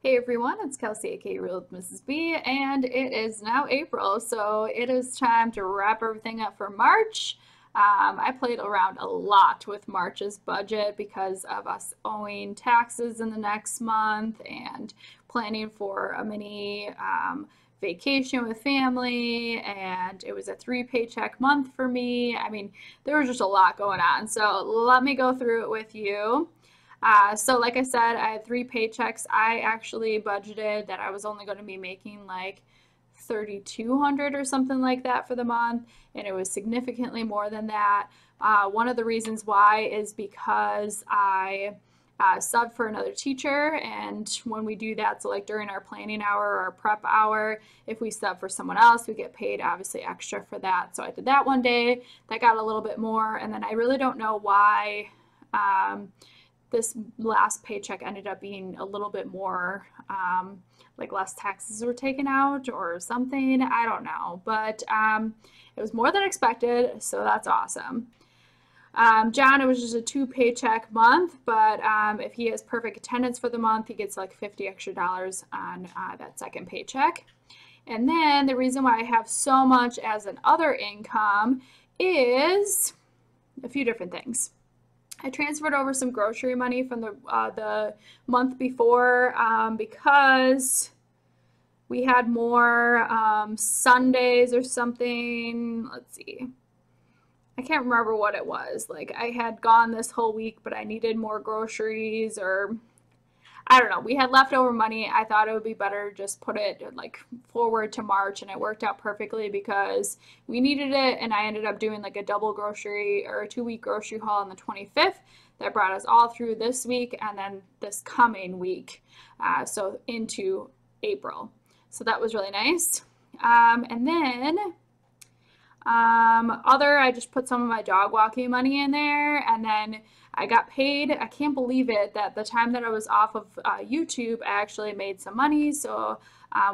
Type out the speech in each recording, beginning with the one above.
Hey everyone, it's Kelsey, aka Real with Mrs. B, and it is now April, so it is time to wrap everything up for March. I played around a lot with March's budget because of us owing taxes in the next month and planning for a mini vacation with family, and it was a 3 paycheck month for me. I mean, there was just a lot going on, so let me go through it with you. So like I said, I had 3 paychecks. I actually budgeted that I was only going to be making like 3,200 or something like that for the month, and it was significantly more than that. One of the reasons why is because I subbed for another teacher, and when we do that, so like during our planning hour or prep hour, if we sub for someone else, we get paid obviously extra for that. So I did that one day. That got a little bit more, and then I really don't know why this last paycheck ended up being a little bit more, like less taxes were taken out or something. I don't know, but it was more than expected, so that's awesome. John, it was just a 2 paycheck month, but if he has perfect attendance for the month, he gets like $50 extra on that second paycheck. And then the reason why I have so much as an other income is a few different things. I transferred over some grocery money from the month before because we had more Sundays or something. Let's see. I can't remember what it was. Like I had gone this whole week, but I needed more groceries, or I don't know. We had leftover money. I thought it would be better just put it like forward to March, and it worked out perfectly because we needed it, and I ended up doing like a double grocery or a 2-week grocery haul on the 25th that brought us all through this week and then this coming week, so into April. So that was really nice. And then I just put some of my dog walking money in there, and then I got paid. I can't believe it that the time that I was off of YouTube, I actually made some money. So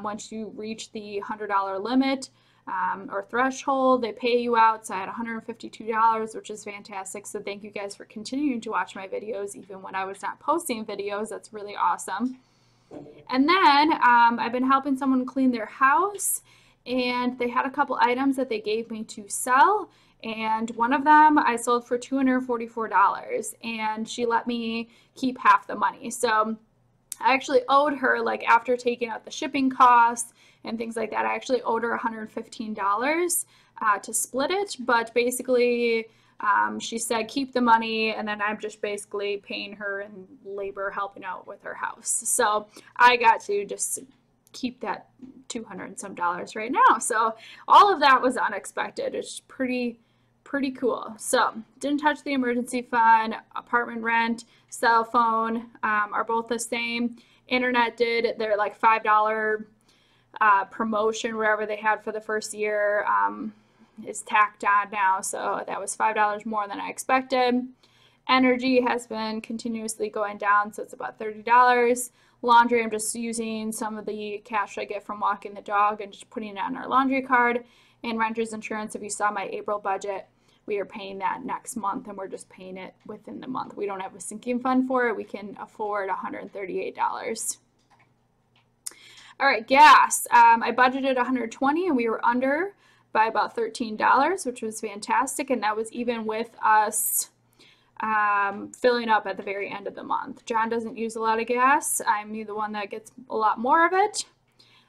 once you reach the $100 limit or threshold, they pay you out. So I had $152, which is fantastic. So thank you guys for continuing to watch my videos even when I was not posting videos. That's really awesome. And then I've been helping someone clean their house, and they had a couple items that they gave me to sell, and one of them I sold for $244, and she let me keep half the money. So I actually owed her, like after taking out the shipping costs and things like that, I actually owed her $115 to split it, but basically she said keep the money, and then I'm just basically paying her in labor helping out with her house. So I got to just keep that $200 and some right now. So all of that was unexpected. It's pretty cool. So didn't touch the emergency fund. Apartment rent, cell phone are both the same. Internet did their like $5 promotion, wherever they had for the first year, is tacked on now. So that was $5 more than I expected. Energy has been continuously going down, so it's about $30. Laundry, I'm just using some of the cash I get from walking the dog and just putting it on our laundry card. And renter's insurance, if you saw my April budget, we are paying that next month, and we're just paying it within the month. We don't have a sinking fund for it. We can afford $138. All right, gas. I budgeted $120, and we were under by about $13, which was fantastic, and that was even with us filling up at the very end of the month. John doesn't use a lot of gas. I'm the one that gets a lot more of it,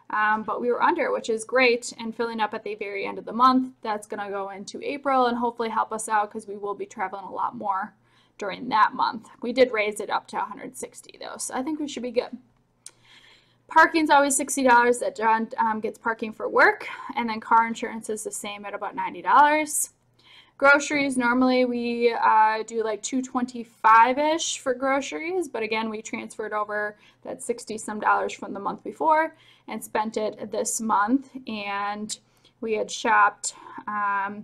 but we were under, which is great, and filling up at the very end of the month. That's going to go into April and hopefully help us out because we will be traveling a lot more during that month. We did raise it up to $160 though, so I think we should be good. Parking's always $60 that John gets parking for work, and then car insurance is the same at about $90. Groceries, normally we do like $225-ish for groceries, but again, we transferred over that $60 some from the month before and spent it this month, and we had shopped. I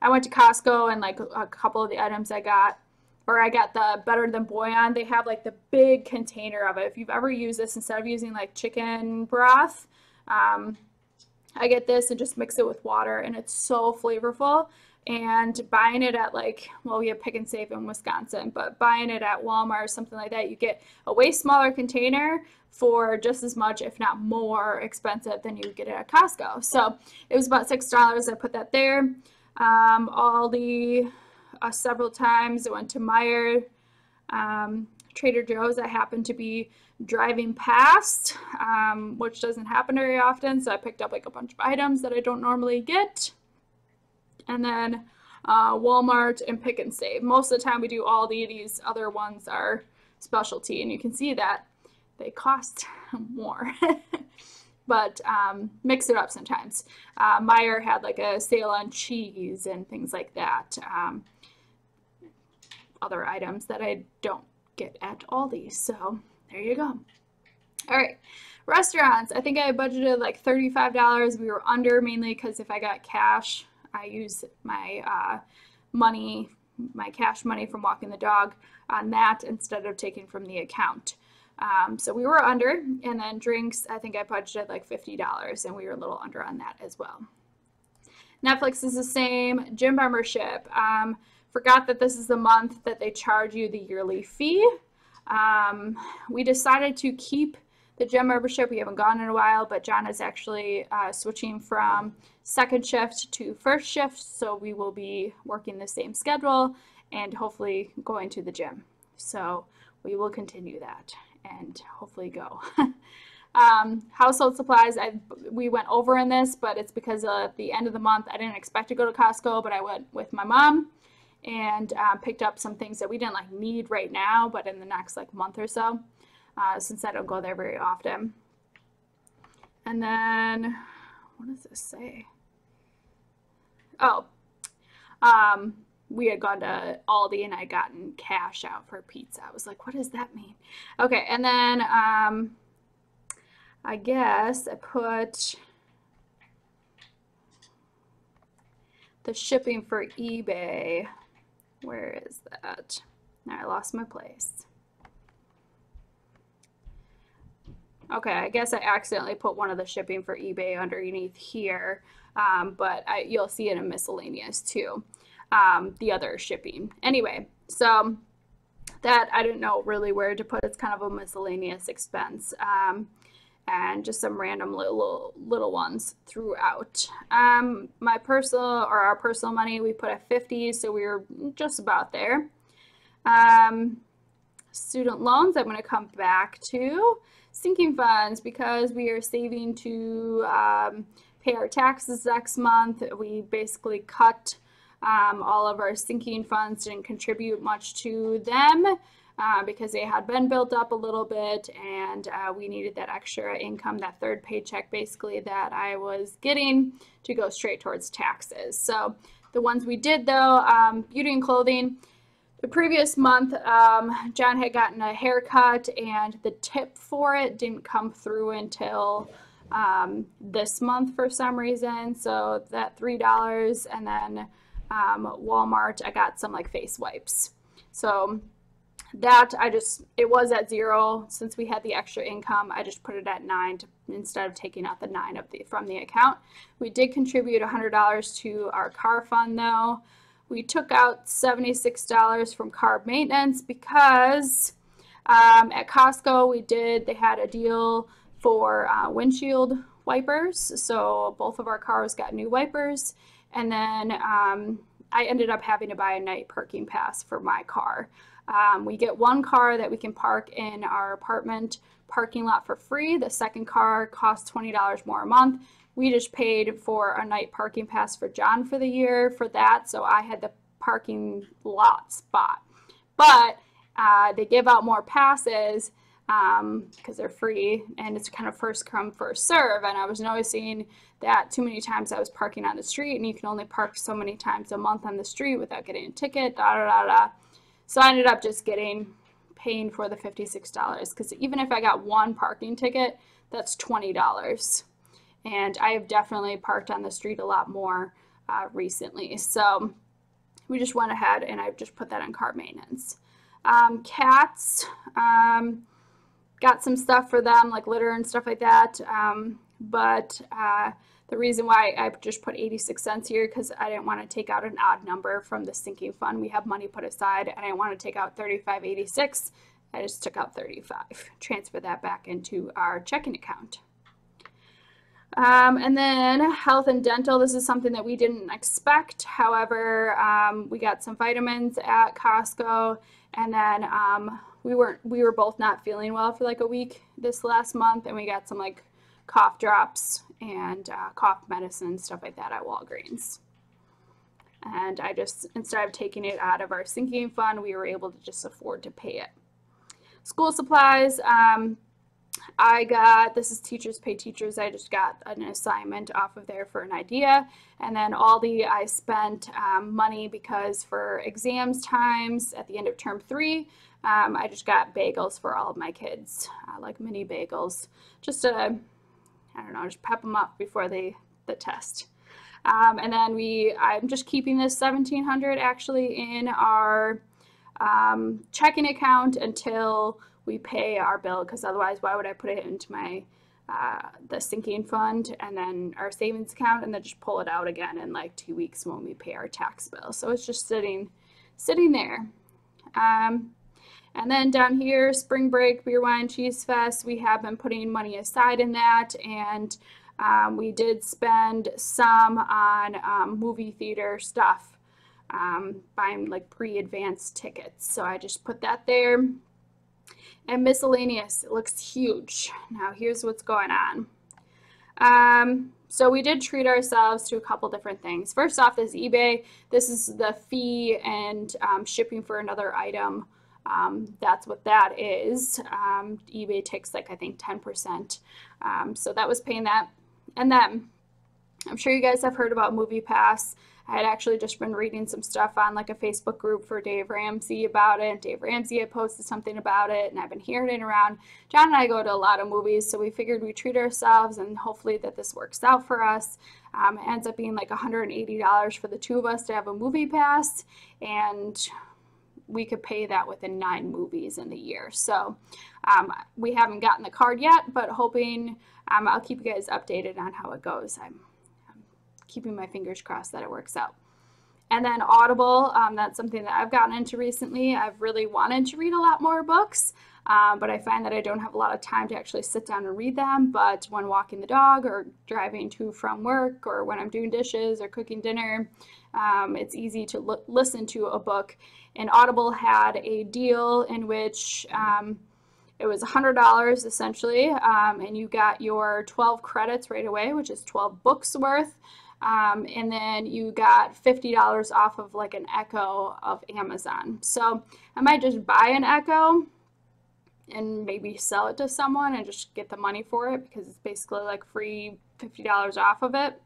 went to Costco, and like a couple of the items I got the Better Than Bouillon. They have like the big container of it. If you've ever used this, instead of using like chicken broth, I get this and just mix it with water, and it's so flavorful. and buying it at like, well, we have Pick and Save in Wisconsin, but buying it at Walmart or something like that, you get a way smaller container for just as much, if not more expensive than you would get it at Costco. So it was about $6. I put that there. Aldi, several times. I went to Meijer, Trader Joe's. I happened to be driving past, which doesn't happen very often, so I picked up like a bunch of items that I don't normally get. And then Walmart and Pick and Save. Most of the time we do Aldi. These other ones are specialty, and you can see that they cost more. But mix it up sometimes. Meijer had like a sale on cheese and things like that. Other items that I don't get at Aldi. So there you go. All right. Restaurants. I think I budgeted like $35. We were under, mainly because if I got cash, I use my money, my cash money from walking the dog on that instead of taking from the account. So we were under, and then drinks, I think I budgeted like $50, and we were a little under on that as well. Netflix is the same. Gym membership. Forgot that this is the month that they charge you the yearly fee. We decided to keep the gym membership. We haven't gone in a while, but John is actually switching from second shift to first shift, so we will be working the same schedule and hopefully going to the gym. So we will continue that and hopefully go. Household supplies, we went over in this, but it's because at the end of the month I didn't expect to go to Costco, but I went with my mom and picked up some things that we didn't like need right now, but in the next like month or so, since I don't go there very often. And then, what does this say? Oh, we had gone to Aldi and I gotten cash out for pizza. I was like, what does that mean? Okay, and then I guess I put the shipping for eBay. Where is that? Now I lost my place. Okay, I guess I accidentally put one of the shipping for eBay underneath here, but you'll see it in miscellaneous too, the other shipping. Anyway, so that I didn't know really where to put. It's kind of a miscellaneous expense, and just some random little ones throughout. My personal, or our personal money, we put at 50, so we were just about there. Student loans, I'm going to come back to. Sinking funds, because we are saving to pay our taxes next month. We basically cut all of our sinking funds, didn't contribute much to them because they had been built up a little bit, and we needed that extra income, that third paycheck basically that I was getting, to go straight towards taxes. So the ones we did though, beauty and clothing. The previous month, John had gotten a haircut, and the tip for it didn't come through until this month for some reason. So that $3, and then Walmart, I got some like face wipes. So that it was at 0. Since we had the extra income, I just put it at 9 instead of taking out the 9 from the account. We did contribute $100 to our car fund though. We took out $76 from car maintenance because at Costco they had a deal for windshield wipers. So both of our cars got new wipers. And then I ended up having to buy a night parking pass for my car. We get one car that we can park in our apartment parking lot for free. The second car costs $20 more a month. We just paid for a night parking pass for John for the year for that, so I had the parking lot spot. But they give out more passes because they're free, and it's kind of first come, first serve. And I was noticing that too many times I was parking on the street, and you can only park so many times a month on the street without getting a ticket, So I ended up just paying for the $56, because even if I got one parking ticket, that's $20. And I have definitely parked on the street a lot more recently. So we just went ahead and I just put that on car maintenance. Cats, got some stuff for them like litter and stuff like that. But The reason why I just put 86 cents here because I didn't want to take out an odd number from the sinking fund. We have money put aside, and I didn't want to take out 35.86. I just took out 35, transfer that back into our checking account. And then health and dental, this is something that we didn't expect. However, we got some vitamins at Costco, and then we were both not feeling well for like a week this last month, and we got some like cough drops and cough medicine, stuff like that at Walgreens. And I just, instead of taking it out of our sinking fund, we were able to just afford to pay it. School supplies, this is Teachers Pay Teachers. I just got an assignment off of there for an idea. And then Aldi, I spent money because for exams times at the end of term 3, I just got bagels for all of my kids, like mini bagels, just to, I don't know, just pep them up before the test. And then I'm just keeping this $1,700 actually in our checking account until we pay our bill, because otherwise why would I put it into my the sinking fund and then our savings account and then just pull it out again in like 2 weeks when we pay our tax bill. So it's just sitting there. And then down here, Spring Break, Beer, Wine, Cheese Fest, we have been putting money aside in that, and we did spend some on movie theater stuff, buying like pre-advanced tickets. So I just put that there. And miscellaneous, it looks huge. Now here's what's going on. So we did treat ourselves to a couple different things. First off, this eBay, this is the fee and shipping for another item. That's what that is. eBay takes like, I think 10%. So that was paying that. And then I'm sure you guys have heard about MoviePass. I had actually just been reading some stuff on like a Facebook group for Dave Ramsey about it. Dave Ramsey had posted something about it, and I've been hearing it around. John and I go to a lot of movies, so we figured we'd treat ourselves and hopefully that this works out for us. It ends up being like $180 for the two of us to have a movie pass, and we could pay that within 9 movies in the year. So we haven't gotten the card yet, but hoping I'll keep you guys updated on how it goes. I'm keeping my fingers crossed that it works out. And then Audible, that's something that I've gotten into recently. I've really wanted to read a lot more books, but I find that I don't have a lot of time to actually sit down and read them. But when walking the dog or driving to from work or when I'm doing dishes or cooking dinner, it's easy to listen to a book. And Audible had a deal in which it was $100 essentially, and you got your 12 credits right away, which is 12 books worth. And then you got $50 off of like an Echo of Amazon. So I might just buy an Echo and maybe sell it to someone and just get the money for it, because it's basically like free $50 off of it.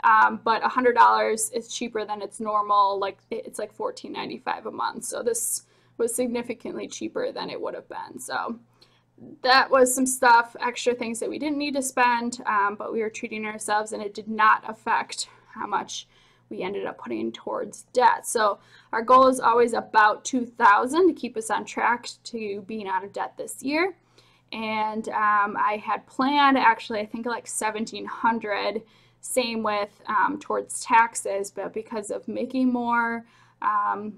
But $100 is cheaper than its normal, like it's like $14.95 a month. So this was significantly cheaper than it would have been. So that was some stuff, extra things that we didn't need to spend, but we were treating ourselves, and it did not affect how much we ended up putting towards debt. So our goal is always about $2,000 to keep us on track to being out of debt this year. And I had planned actually, I think like $1,700, same with towards taxes, but because of making more,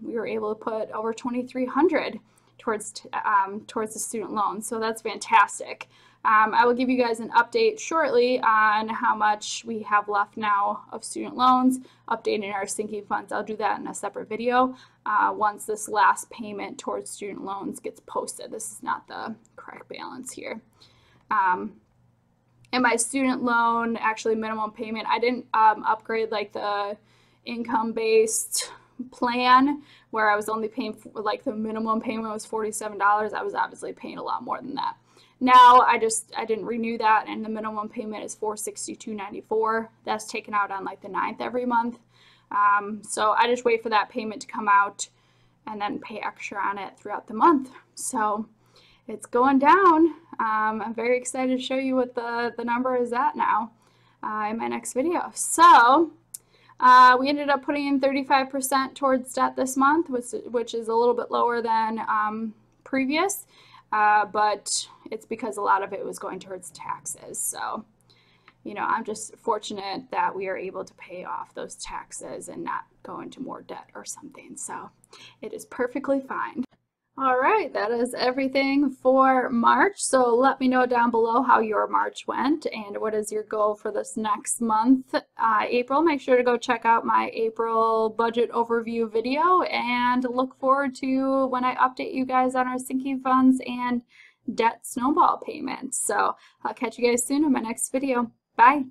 we were able to put over $2,300 towards the student loan. So that's fantastic. I will give you guys an update shortly on how much we have left now of student loans, updating our sinking funds. I'll do that in a separate video once this last payment towards student loans gets posted. This is not the correct balance here. And my student loan, actually minimum payment, I didn't upgrade like the income-based plan where I was only paying for, like the minimum payment was $47. I was obviously paying a lot more than that. Now I didn't renew that, and the minimum payment is $462.94. That's taken out on like the 9th every month. So I just wait for that payment to come out and then pay extra on it throughout the month. So it's going down. I'm very excited to show you what the number is at now in my next video. So we ended up putting in 35% towards debt this month, which is a little bit lower than previous, but it's because a lot of it was going towards taxes. So I'm just fortunate that we are able to pay off those taxes and not go into more debt or something. So it is perfectly fine. All right, that is everything for March. So let me know down below how your March went and what is your goal for this next month. April, make sure to go check out my April budget overview video and look forward to when I update you guys on our sinking funds and debt snowball payments. So I'll catch you guys soon in my next video. Bye.